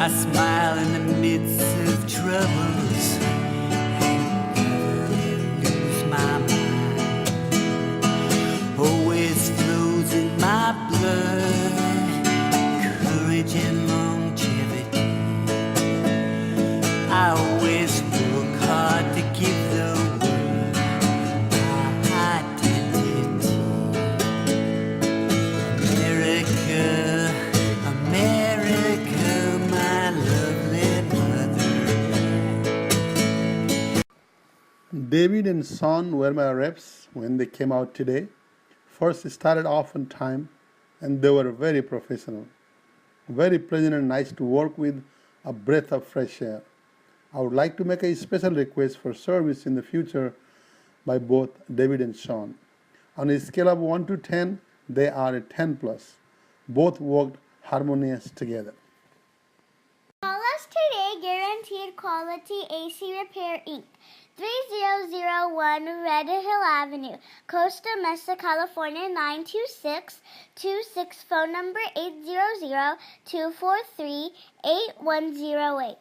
I smile in the midst of troubles and never lose my mind. Always flows in my blood, courage and longevity. I always work hard to give the world my identity. America, America, my lovely mother. David and Sean were my reps when they came out today. First, it started off on time, and they were very professional. Very pleasant and nice to work with, a breath of fresh air. I would like to make a special request for service in the future by both David and Sean. On a scale of 1 to 10, they are a 10 plus. Both worked harmonious together. Call us today, guaranteed quality AC Repair Inc. 3001 Redhill Avenue, Costa, Mesa, California 92626. Phone number 800-243-8108.